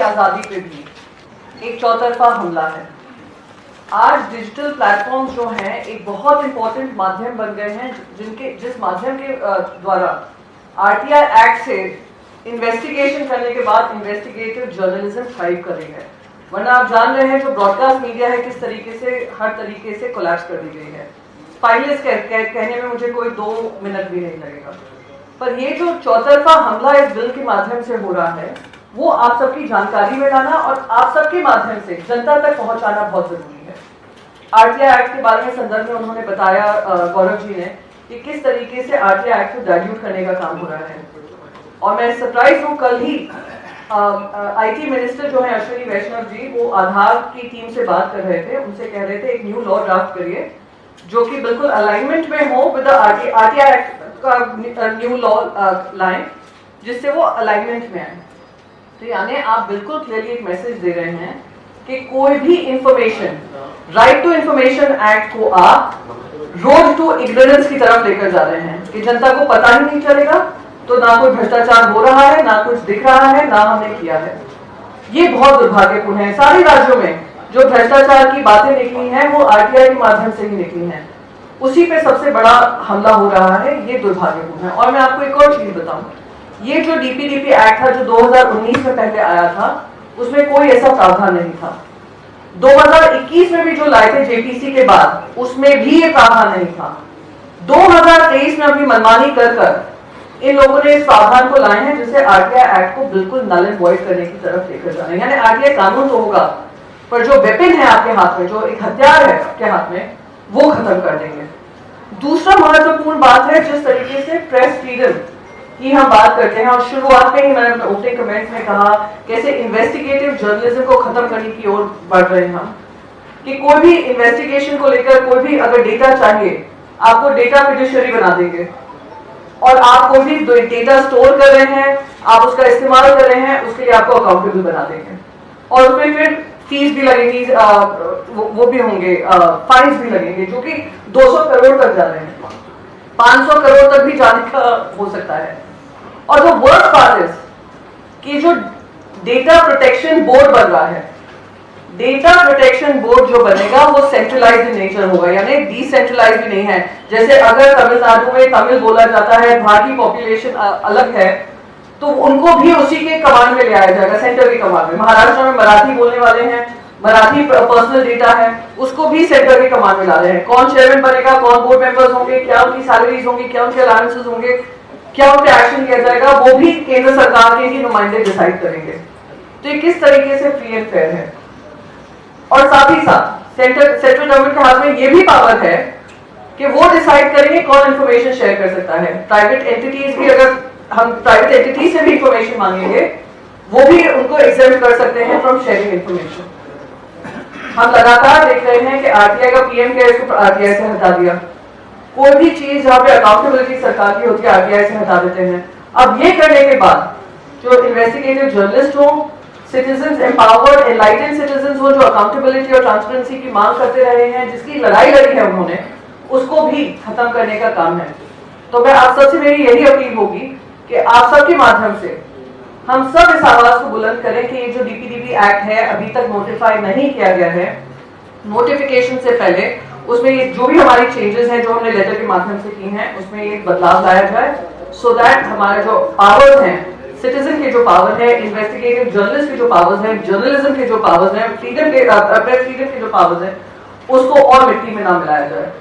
आज़ादी पे भी एक चौतरफा हमला है। आज डिजिटल प्लेटफॉर्म्स जो हैं एक बहुत इंपॉर्टेंट माध्यम बन गए हैं जिस माध्यम के द्वारा आरटीआई एक्ट से इन्वेस्टिगेशन करने के बाद इन्वेस्टिगेटिव जर्नलिज्म थ्राइव कर रही है। वरना आप जान रहे हैं जो ब्रॉडकास्ट मीडिया है किस तरीके से हर तरीके से कोलैप्स कर दी गई है। स्पाइनलेस कहने में मुझे कोई 2 मिनट भी नहीं लगेगा। पर ये जो चौतरफा हमला इस बिल के माध्यम से हो रहा है वो आप सबकी जानकारी में लाना और आप सबके माध्यम से जनता तक पहुंचाना बहुत जरूरी है। आरटीआई एक्ट के बारे में संदर्भ में उन्होंने बताया गौरव जी ने कि किस तरीके से आरटीआई एक्ट को डाइल्यूट करने का काम हो रहा है। और मैं सरप्राइज हूँ, कल ही आईटी मिनिस्टर जो है अश्विनी वैष्णव जी वो आधार की टीम से बात कर रहे थे, उनसे कह रहे थे एक न्यू लॉ ड्राफ्ट करिए जो कि बिल्कुल अलाइनमेंट में हो विद आरटीआई एक्ट का न्यू लॉ लाइन जिससे वो अलाइनमेंट में आए। तो यानी आप बिल्कुल क्लियरली एक मैसेज दे रहे हैं कि कोई भी information right to information act को आप रोड टू इग्नोरेंस की तरफ लेकर जा रहे हैं कि जनता को पता ही नहीं चलेगा, तो ना कोई भ्रष्टाचार हो रहा है, ना कुछ दिख रहा है, ना हमने किया है। ये बहुत दुर्भाग्यपूर्ण है। सारे राज्यों में जो भ्रष्टाचार की बातें निकली हैं वो आरटीआई के माध्यम से ही निकली हैं, उसी पे सबसे बड़ा हमला हो रहा है। ये दुर्भाग्यपूर्ण है। और मैं आपको एक और चीज बताऊं, ये जो डीपीडीपी एक्ट था जो 2019 में पहले आया था उसमें कोई ऐसा प्रावधान नहीं था। 2021 में भी जो लाए थे जेपीसी के बाद उसमें भी ये प्रावधान नहीं था। 2023 में अपनी मनमानी कर इन लोगों ने इस प्रावधान को लाए हैं जिससे आरटीआई एक्ट को बिल्कुल नल एंड वॉइड करने की तरफ लेकर जाना है। यानी आरटीआई कानून तो होगा पर जो वेपन है आपके हाथ में, जो एक हथियार है आपके हाथ में, वो खत्म कर देंगे। दूसरा महत्वपूर्ण बात है जिस तरीके से प्रेस फ्रीडम की हम बात करते हैं, और शुरुआत में ही मैंने अपने ओपनिंग कमेंट्स में कहा कैसे इन्वेस्टिगेटिव जर्नलिज्म को खत्म करने की ओर बढ़ रहे हैं हम, कि कोई भी इन्वेस्टिगेशन को लेकर कोई भी अगर डेटा चाहिए आपको डेटा फिडुशियरी बना देंगे, और आप कोई भी डेटा स्टोर कर रहे हैं आप उसका इस्तेमाल कर रहे हैं उसके लिए आपको अकाउंटेबल बना देंगे, और उसमें फिर फीस भी लगेगी, वो भी होंगे, फाइन्स भी लगेंगे जो कि 200 करोड़ तक जा रहे हैं, 500 करोड़ तक भी जाने का हो सकता है। और जो वर्स्ट पार्ट इज कि जो डेटा प्रोटेक्शन बोर्ड बन रहा है, डेटा प्रोटेक्शन बोर्ड जो बनेगा वो सेंट्रलाइज्ड इन नेचर होगा, यानी डिसेंट्रलाइज्ड भी नहीं है। जैसे अगर तमिलनाडु में तमिल बोला जाता है, वहां की पॉपुलेशन अलग है, तो उनको भी उसी के कमांड में ले आया जाएगा, सेंटर के कमांड में। महाराष्ट्र में मराठी बोलने वाले हैं, मराठी पर्सनल डेटा है, उसको भी सेंटर के कमांड में ला रहे हैं। कौन चेयरमैन बनेगा, कौन बोर्ड मेंबर्स होंगे, क्या उनकी सैलरीज होंगी, क्या उनके अलाउंसेस होंगे, क्या उन पे एक्शन किया जाएगा, वो भी केंद्र सरकार के ही नुमाइंदे डिसाइड करेंगे। तो ये किस तरीके से फ्री एंड फेयर है। और साथ ही साथ सेंट्रल गवर्नमेंट के हाथ में ये भी पावर है कि वो डिसाइड करेंगे कौन इंफॉर्मेशन शेयर कर सकता है। प्राइवेट एंटिटीज भी, अगर हम प्राइवेट एंटिटी से भी इंफॉर्मेशन मांगेंगे वो भी उनको एग्जेम्प्ट कर सकते हैं फ्रॉम शेयरिंग इंफॉर्मेशन। हम लगातार देख रहे हैं कि आरटीआई का पीएम केयर्स को आरटीआई से हटा दिया। कोई भी चीज जहां पे अकाउंटेबिलिटी सरकार की होती है आरटीआई से हटा देते हैं। अब ये करने के बाद जो इन्वेस्टिगेटिव जर्नलिस्ट हो, सिटीजंस एम्पावर्ड एनलाइटेंड सिटीजंस हो, जो अकाउंटेबिलिटी और ट्रांसपेरेंसी की मांग करते रहे हैं, जिसकी लड़ाई लड़ी है उन्होंने, उसको भी खत्म करने का काम है। तो मैं आप सबसे मेरी यही अपील होगी कि आप सबके माध्यम से हम सब इस आवाज को बुलंद करें कि ये जो डीपीडीपी एक्ट है अभी तक नोटिफाई नहीं किया गया है, नोटिफिकेशन से पहले उसमें ये जो भी हमारी चेंजेस हैं जो हमने लेटर के माध्यम से की हैं उसमें ये बदलाव लाया जाए, सो दैट हमारे जो पावर्स हैं, सिटीजन के जो पावर है, इन्वेस्टिगेटिव जर्नलिस्ट के जो पावर्स हैं, जर्नलिज्म के जो पावर्स हैं, फ्रीडम के प्रेस फ्रीडम के जो पावर्स हैं, उसको और मिट्टी में ना मिलाया जाए।